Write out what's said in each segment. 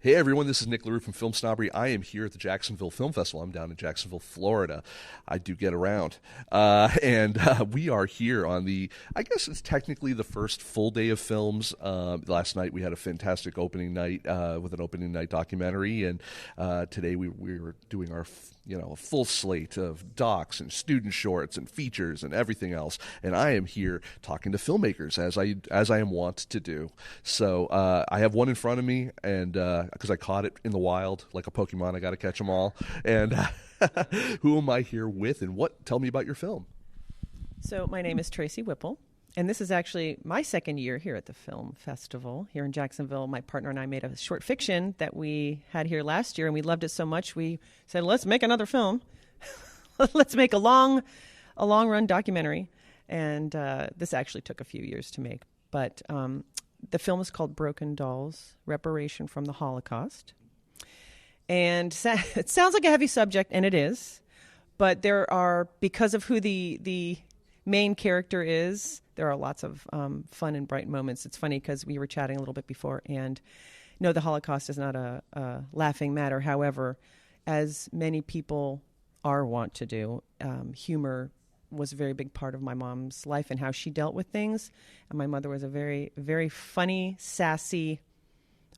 Hey everyone, this is Nic LaRue from FilmSnobbery. I am here at the Jacksonville Film Festival. I'm down in Jacksonville, Florida. I do get around. And we are here on I guess it's technically the first full day of films. Last night we had a fantastic opening night with an opening night documentary. And today we were doing our a full slate of docs and student shorts and features and everything else. And I am here talking to filmmakers as I am wont to do. So I have one in front of me, and because I caught it in the wild like a Pokemon, I got to catch them all. And who am I here with, and tell me about your film? So my name is Tracy Whipple, and this is actually my second year here at the Film Festival here in Jacksonville. My partner and I made a short fiction that we had here last year, and we loved it so much we said, let's make another film. Let's make a long-run documentary. And this actually took a few years to make. But the film is called Broken Dolls, Reparation from the Holocaust. And it sounds like a heavy subject, and it is. But because of who the main character is, there are lots of fun and bright moments. It's funny because we were chatting a little bit before, and no, the Holocaust is not a laughing matter. However, as many people are wont to do, humor was a very big part of my mom's life and how she dealt with things. And my mother was a very, very funny, sassy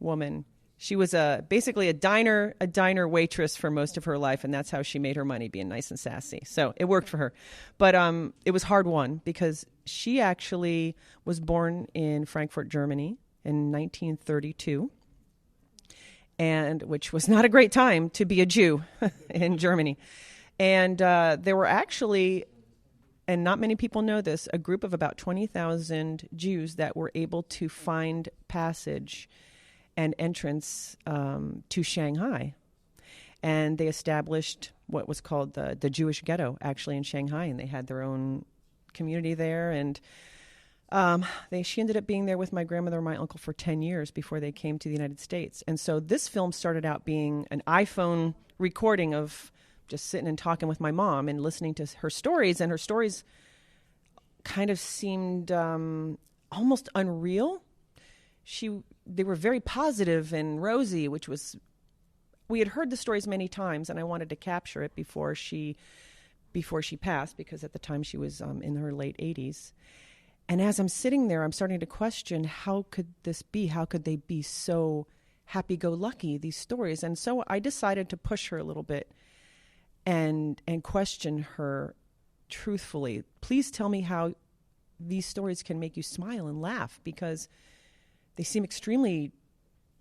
woman. She was basically a diner waitress for most of her life, and that's how she made her money, being nice and sassy. So it worked for her. But it was hard won because she actually was born in Frankfurt, Germany in 1932, and which was not a great time to be a Jew in Germany. And there were actually, and not many people know this, a group of about 20,000 Jews that were able to find passage and entrance to Shanghai. And they established what was called the Jewish ghetto, actually, in Shanghai, and they had their own community there. And she ended up being there with my grandmother and my uncle for 10 years before they came to the United States. And so this film started out being an iPhone recording of just sitting and talking with my mom and listening to her stories, and her stories kind of seemed almost unreal. They were very positive and rosy, we had heard the stories many times, and I wanted to capture it before she passed, because at the time she was in her late 80s. And as I'm sitting there, I'm starting to question, how could this be? How could they be so happy-go-lucky, these stories? And so I decided to push her a little bit and question her truthfully. Please tell me how these stories can make you smile and laugh, because they seem extremely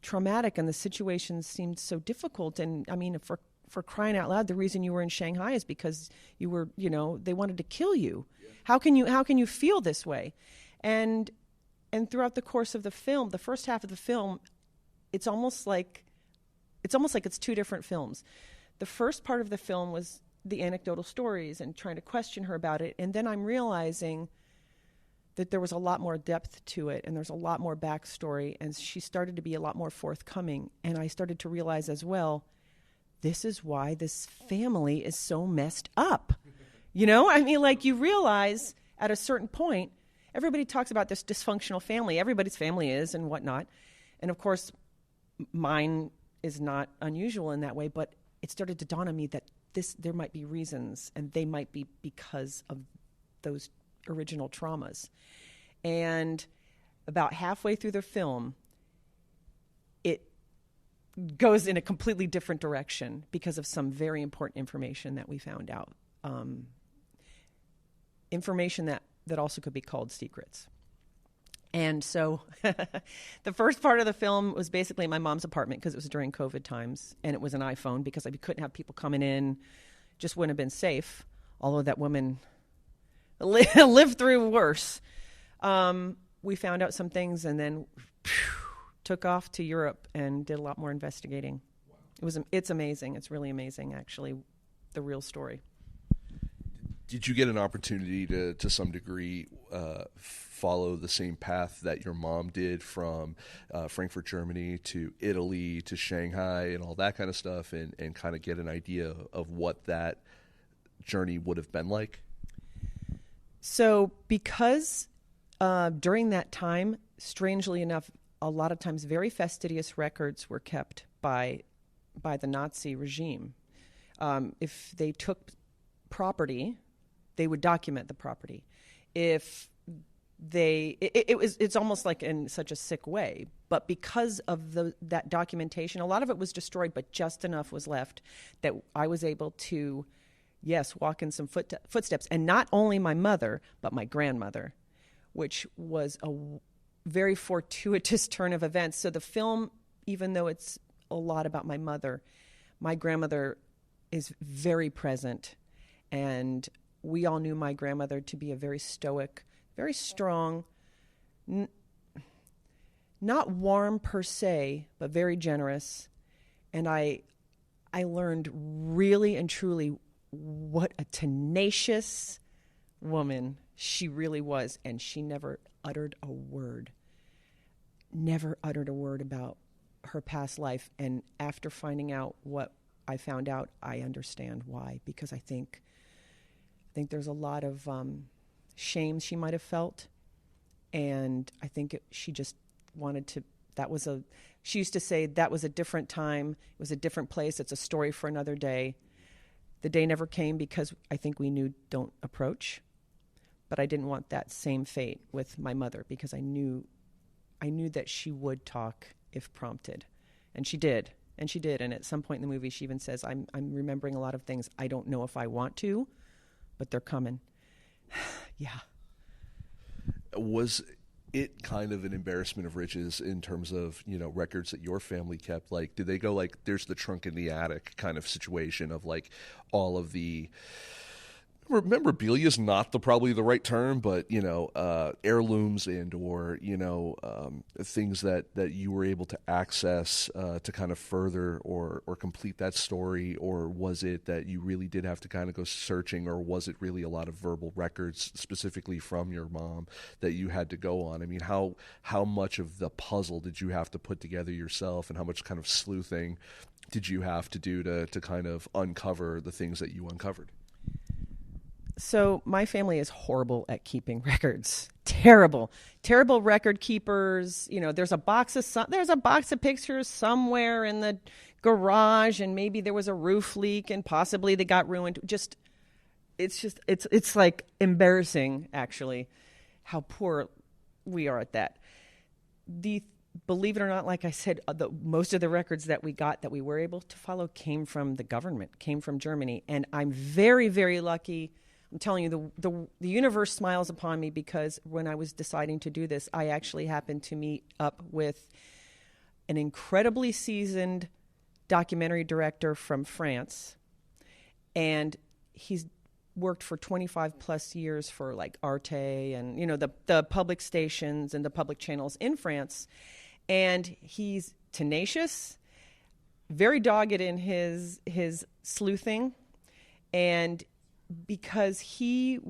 traumatic and the situations seemed so difficult. And I mean, for crying out loud, the reason you were in Shanghai is because you were, they wanted to kill you. Yeah. How can you feel this way? And throughout the course of the film, the first half of the film, it's almost like it's two different films. The first part of the film was the anecdotal stories and trying to question her about it. And then I'm realizing that there was a lot more depth to it, and there's a lot more backstory, and she started to be a lot more forthcoming. And I started to realize as well, this is why this family is so messed up. You realize at a certain point, everybody talks about this dysfunctional family. Everybody's family is and whatnot. And of course, mine is not unusual in that way, but it started to dawn on me that there might be reasons, and they might be because of those original traumas. And about halfway through the film, it goes in a completely different direction because of some very important information that we found out. Information that also could be called secrets. And so the first part of the film was basically my mom's apartment, because it was during COVID times, and it was an iPhone because we couldn't have people coming in. Just wouldn't have been safe, although that woman lived through worse. We found out some things, and then took off to Europe and did a lot more investigating. Wow. It's amazing. It's really amazing, actually, the real story. Did you get an opportunity to some degree follow the same path that your mom did from Frankfurt, Germany to Italy to Shanghai and all that kind of stuff, and kind of get an idea of what that journey would have been like? So because during that time, strangely enough, a lot of times very fastidious records were kept by the Nazi regime. If they took property, they would document the property. If it's almost like in such a sick way, but because of that documentation, a lot of it was destroyed, but just enough was left that I was able to, yes, walk in some footsteps. And not only my mother, but my grandmother, which was a very fortuitous turn of events. So the film, even though it's a lot about my mother, my grandmother is very present. And we all knew my grandmother to be a very stoic, very strong, not warm per se, but very generous. And I learned really and truly what a tenacious woman she really was. And she never uttered a word about her past life. And after finding out what I found out, I understand why, because I think there's a lot of shame she might have felt, and I think she just wanted to. She used to say that was a different time. It was a different place. It's a story for another day. The day never came because I think we knew don't approach, but I didn't want that same fate with my mother because I knew that she would talk if prompted, and she did. And at some point in the movie, she even says, I'm remembering a lot of things. I don't know if I want to, but they're coming. Yeah. Was it kind of an embarrassment of riches in terms of, records that your family kept? Like, did they go like, there's the trunk in the attic kind of situation of like all of the memorabilia is not probably the right term, but heirlooms and or things that you were able to access to kind of further or complete that story? Or was it that you really did have to kind of go searching, or was it really a lot of verbal records specifically from your mom that you had to go on? I mean, how much of the puzzle did you have to put together yourself, and how much kind of sleuthing did you have to do to kind of uncover the things that you uncovered? So my family is horrible at keeping records. Terrible record keepers. There's a box of pictures somewhere in the garage, and maybe there was a roof leak, and possibly they got ruined. It's like embarrassing, actually, how poor we are at that. Believe it or not, like I said, most of the records that we got that we were able to follow came from the government, came from Germany, and I'm very, very lucky. I'm telling you, the universe smiles upon me, because when I was deciding to do this, I actually happened to meet up with an incredibly seasoned documentary director from France, and he's worked for 25 plus years for like Arte and the public stations and the public channels in France, and he's tenacious, very dogged in his sleuthing, and because he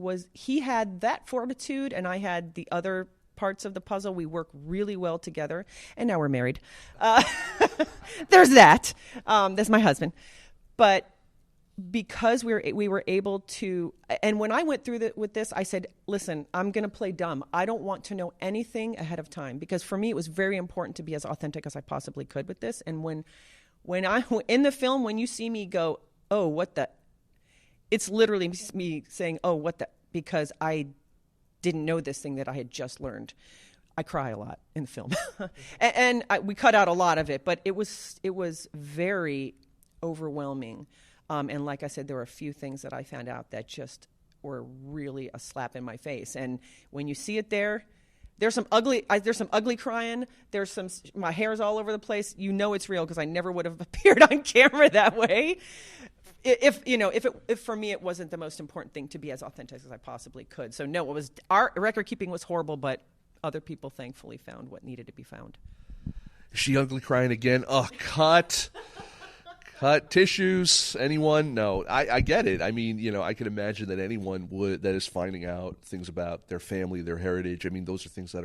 had that fortitude and I had the other parts of the puzzle, we work really well together, and now we're married. There's that. That's my husband. But because we were able to, and when I went through with this, I said, listen, I'm going to play dumb. I don't want to know anything ahead of time, because for me it was very important to be as authentic as I possibly could with this. And when I in the film, when you see me go, oh, what the, it's literally me saying, oh, what the, because I didn't know this thing that I had just learned. I cry a lot in the film. and we cut out a lot of it, but it was very overwhelming. And like I said, there were a few things that I found out that just were really a slap in my face. And when you see it there's some ugly crying. My hair's all over the place. It's real, because I never would have appeared on camera that way. If for me it wasn't the most important thing to be as authentic as I possibly could. So no, our record keeping was horrible, but other people thankfully found what needed to be found. Is she ugly crying again? Oh, cut tissues. Anyone? No, I get it. I mean, I can imagine that anyone that is finding out things about their family, their heritage. I mean, those are things that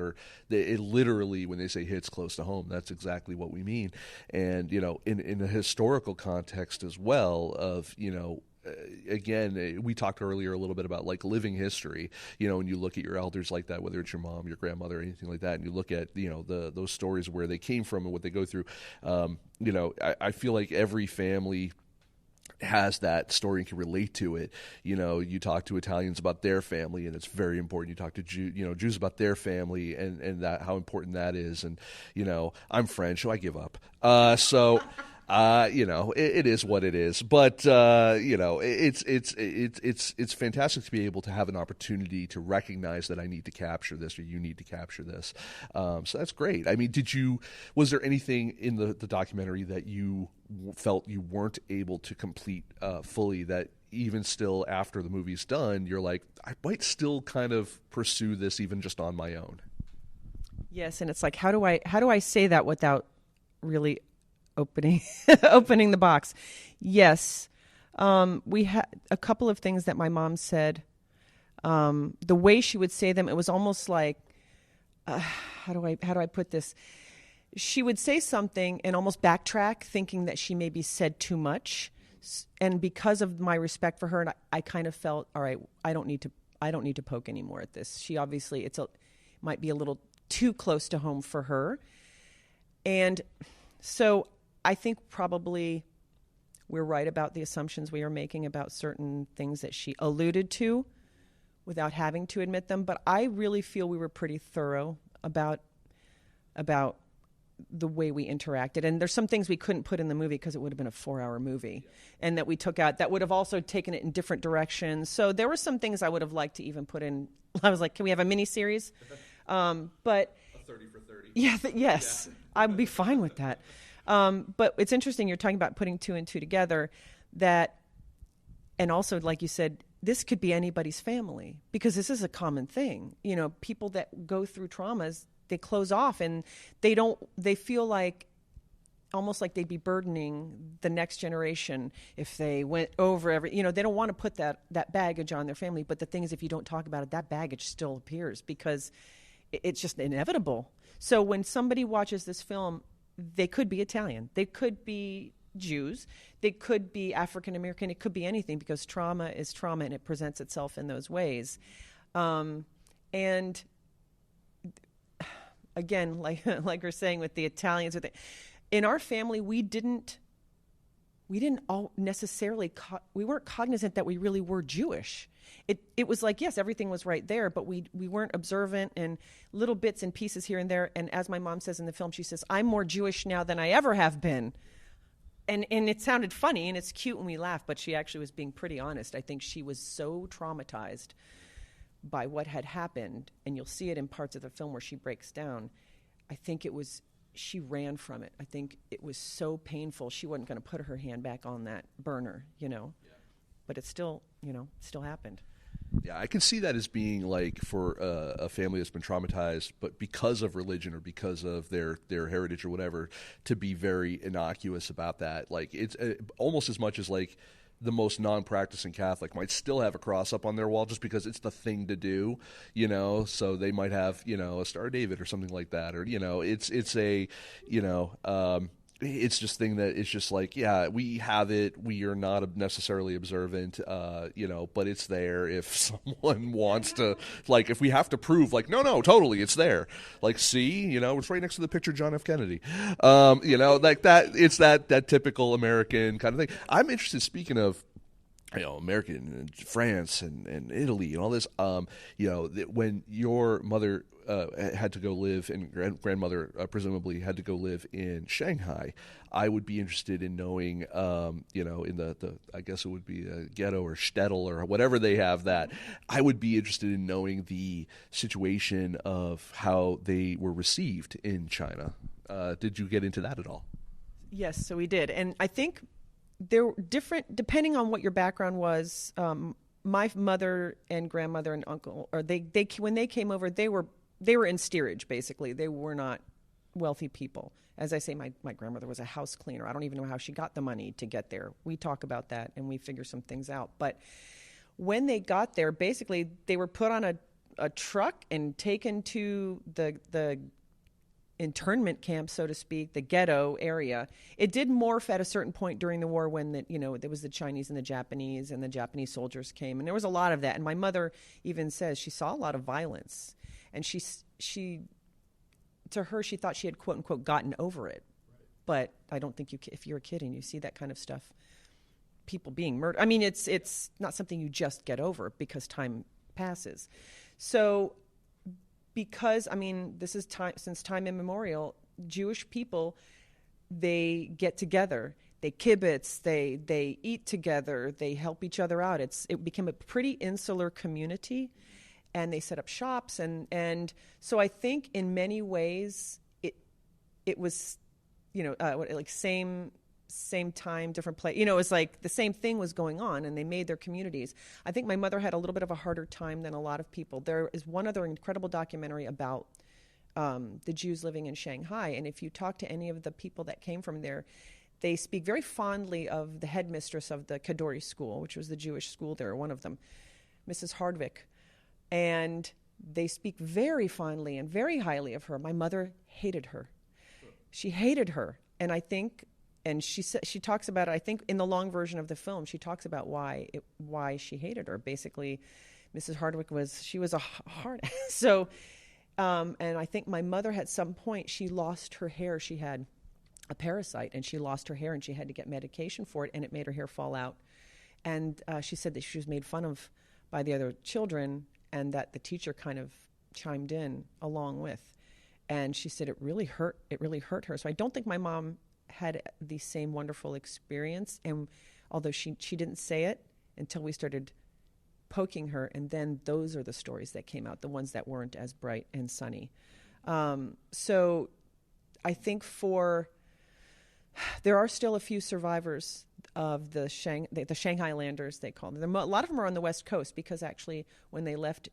it literally, when they say hits close to home, that's exactly what we mean. And, in a historical context as well of, again, we talked earlier a little bit about like living history, and you look at your elders like that, whether it's your mom, your grandmother, anything like that, and you look at, those stories where they came from and what they go through. I feel like every family has that story and can relate to it. You talk to Italians about their family, and it's very important. You talk to Jews about their family, and that how important that is. And I'm French, so I give up. It is what it is. But it's fantastic to be able to have an opportunity to recognize that I need to capture this, or you need to capture this. So that's great. I mean, was there anything in the documentary that you felt you weren't able to complete fully, that even still after the movie's done, you're like, I might still kind of pursue this even just on my own? Yes, and it's like, how do I say that without really opening the box? Yes, we had a couple of things that my mom said. The way she would say them, it was almost like, how do I put this? She would say something and almost backtrack, thinking that she maybe said too much. And because of my respect for her, and I kind of felt, all right, I don't need to poke anymore at this. She obviously might be a little too close to home for her. And so I think probably we're right about the assumptions we are making about certain things that she alluded to without having to admit them. But I really feel we were pretty thorough about the way we interacted. And there's some things we couldn't put in the movie because it would have been a 4-hour movie, and that we took out that would have also taken it in different directions. So there were some things I would have liked to even put in. I was like, can we have a mini series? But a 30 for 30. Yeah, yes, I'd be fine with that. But it's interesting, you're talking about putting two and two together, and also, like you said, this could be anybody's family, because this is a common thing. People that go through traumas, they close off, and they feel like almost like they'd be burdening the next generation if they went over they don't want to put that baggage on their family. But the thing is, if you don't talk about it, that baggage still appears, because it's just inevitable. So when somebody watches this film, they could be Italian, they could be Jews, they could be African American, it could be anything, because trauma is trauma and it presents itself in those ways. And again, like we're saying with the Italians, in our family, we didn't all necessarily we weren't cognizant that we really were Jewish. It was like, yes, everything was right there, but we weren't observant, and little bits and pieces here and there. And as my mom says in the film, she says, I'm more Jewish now than I ever have been. And it sounded funny, and it's cute when we laugh, but she actually was being pretty honest. I think she was so traumatized by what had happened, and you'll see it in parts of the film where she breaks down. I think she ran from it. I think it was so painful, she wasn't going to put her hand back on that burner, Yeah. But it still, still happened. Yeah, I can see that as being like, for a family that's been traumatized, but because of religion or because of their heritage or whatever, to be very innocuous about that. Like, it's almost as much as like the most non-practicing Catholic might still have a cross up on their wall just because it's the thing to do, so they might have, a Star of David or something like that, or, it's just thing that it's just like, yeah, we have it. We are not necessarily observant, but it's there if someone wants to, like, if we have to prove, like, no, totally, it's there. Like, see, it's right next to the picture of John F. Kennedy. Like that, it's that typical American kind of thing. I'm interested, speaking of, American and France and Italy and all this, when your mother had to go live, and grandmother presumably had to go live in Shanghai, I would be interested in knowing, in the I guess it would be a ghetto or shtetl or whatever they have that. I would be interested in knowing the situation of how they were received in China. Did you get into that at all? Yes, so we did. And I think there were different, depending on what your background was. My mother and grandmother and uncle, or they when they came over, they were in steerage, basically. They were not wealthy people. As I say, my grandmother was a house cleaner. I don't even know how she got the money to get there. We talk about that and we figure some things out. But when they got there, basically they were put on a truck and taken to the internment camp, so to speak, the ghetto area. It did morph at a certain point during the war when there was the Chinese and the Japanese soldiers came, and there was a lot of that. And my mother even says she saw a lot of violence, and she to her, she thought she had quote unquote gotten over it. But I don't think if you're a kid and you see that kind of stuff, people being murdered, I mean, it's not something you just get over because time passes. So because, I mean, this is since time immemorial, Jewish people, they get together, they kibbutz, they eat together, they help each other out. It became a pretty insular community, and they set up shops, and so I think in many ways it was, like same time, different place. It was like the same thing was going on, and they made their communities. I think my mother had a little bit of a harder time than a lot of people. There is one other incredible documentary about the Jews living in Shanghai, and if you talk to any of the people that came from there, they speak very fondly of the headmistress of the Kadori school, which was the Jewish school there, one of them, Mrs. Hardwick. And they speak very fondly and very highly of her. My mother hated her. She hated her, and I think... And she talks about it, I think, in the long version of the film, she talks about why she hated her. Basically, Mrs. Hardwick was a hard ass. So, and I think my mother, at some point, she lost her hair. She had a parasite, and she lost her hair, and she had to get medication for it, and it made her hair fall out. And she said that she was made fun of by the other children, and that the teacher kind of chimed in along with. And she said it really hurt her. So I don't think my mom had the same wonderful experience, and although she didn't say it until we started poking her, and then those are the stories that came out, the ones that weren't as bright and sunny. So I think there are still a few survivors of the Shanghai Landers, they call them. A lot of them are on the West Coast, because actually when they left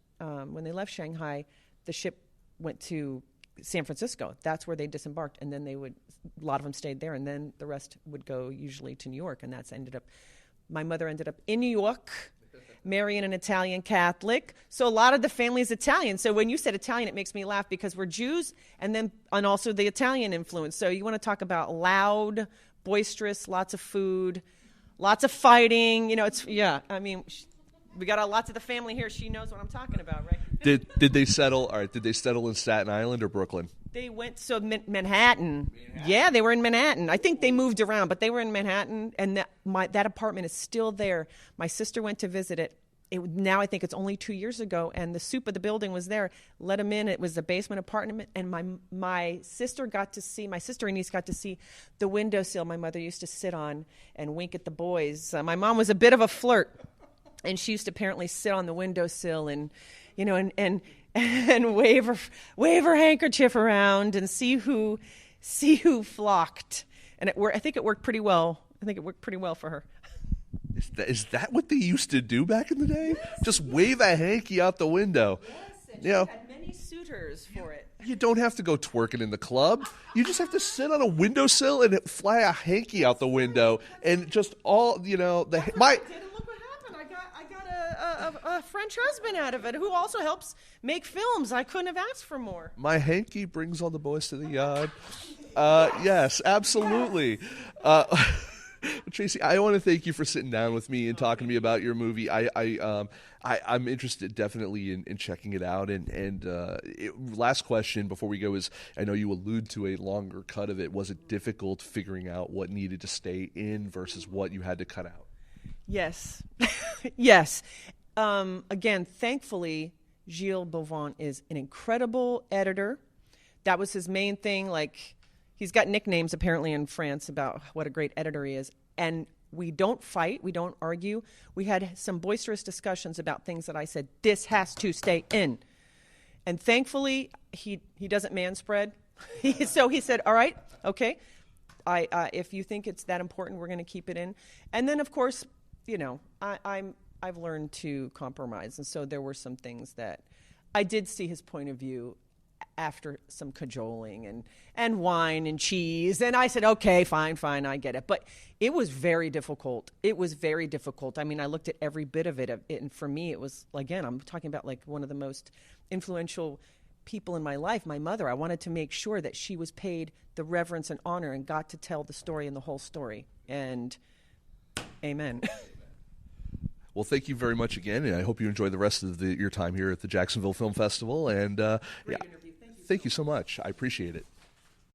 Shanghai, the ship went to San Francisco. That's where they disembarked, and then a lot of them stayed there, and then the rest would go usually to New York, and my mother ended up in New York, marrying an Italian Catholic. So a lot of the family is Italian. So when you said Italian, it makes me laugh, because we're Jews, and also the Italian influence. So you want to talk about loud, boisterous, lots of food, lots of fighting. I mean, we got lots of the family here. She knows what I'm talking about, right? Did they settle? All right. Did they settle in Staten Island or Brooklyn? They went Manhattan. Yeah, they were in Manhattan. I think they moved around, but they were in Manhattan, and that apartment is still there. My sister went to visit it. Now I think it's only 2 years ago, and the soup of the building was there. Let them in. It was a basement apartment, and my sister and niece got to see the windowsill my mother used to sit on and wink at the boys. My mom was a bit of a flirt, and she used to apparently sit on the windowsill and wave her handkerchief around and see who flocked. And I think it worked pretty well. I think it worked pretty well for her. Is that what they used to do back in the day? Yes. Just wave a hanky out the window. Yes, and she had many suitors for it. You don't have to go twerking in the club. You just have to sit on a windowsill and fly a hanky out the window, and just all I did, and look what happened. I got a French husband out of it, who also helps make films. I couldn't have asked for more. My hanky brings all the boys to the yard. Yes, absolutely. Tracy, I want to thank you for sitting down with me and talking to me about your movie. I'm interested definitely in checking it out. And last question before we go is, I know you allude to a longer cut of it. Was it difficult figuring out what needed to stay in versus what you had to cut out? Yes. Yes. Again, thankfully, Gilles Beauvant is an incredible editor. That was his main thing. Like, he's got nicknames apparently in France about what a great editor he is. And we don't fight. We don't argue. We had some boisterous discussions about things that I said, this has to stay in. And thankfully, he doesn't manspread. So he said, all right, okay. If you think it's that important, we're going to keep it in. And then, of course, I've learned to compromise. And so there were some things that I did see his point of view after some cajoling and wine and cheese. And I said, okay, fine, I get it. But it was very difficult. I mean, I looked at every bit of it. And for me, it was, again, I'm talking about like one of the most influential people in my life, my mother, I wanted to make sure that she was paid the reverence and honor and got to tell the story and the whole story. And amen. Well, thank you very much again, and I hope you enjoy the rest of your time here at the Jacksonville Film Festival. And Great interview. thank you so much. I appreciate it.